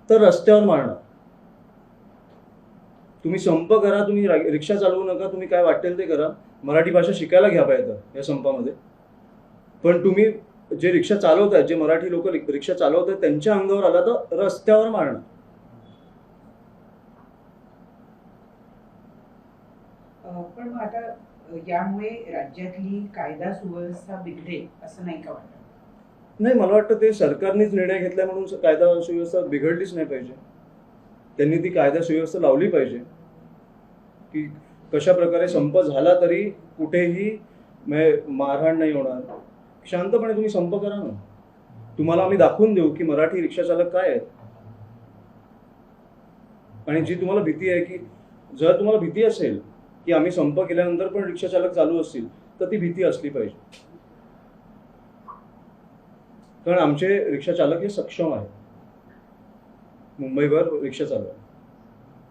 तर रस्त्यावर मारणं. तुम्ही संप करा, तुम्ही रिक्षा चालवू नका, तुम्ही काय वाटेल ते करा, मराठी भाषा शिकायला घ्या पाहिजे या संपामध्ये. पण तुम्ही जे रिक्षा चालवतायत, जे मराठी लोक रिक्षा चालवतायत त्यांच्या अंगावर आला तर रस्त्यावर मारणं. पण मग आता यामुळे राज्यातली कायदा सुव्यवस्था बिघडेल असं नाही का वाटत? नाही, मला वाटतं ते सरकारनेच निर्णय घेतला म्हणून कायदा सुव्यवस्था बिघडलीच नाही पाहिजे. त्यांनी ती कायदा सुव्यवस्था लावली पाहिजे की कशा प्रकारे संप झाला तरी कुठेही मारहाण नाही होणार. शांतपणे तुम्ही संप करा ना. तुम्हाला आम्ही दाखवून देऊ की मराठी रिक्षा चालक काय आहेत. आणि जी तुम्हाला भीती आहे की जर तुम्हाला भीती असेल की आम्ही संप केल्यानंतर पण रिक्षा चालक चालू असतील तर ती भीती असली पाहिजे. कारण आमचे रिक्षा चालक हे सक्षम आहेत. मुंबईभर रिक्षा चालू आहे.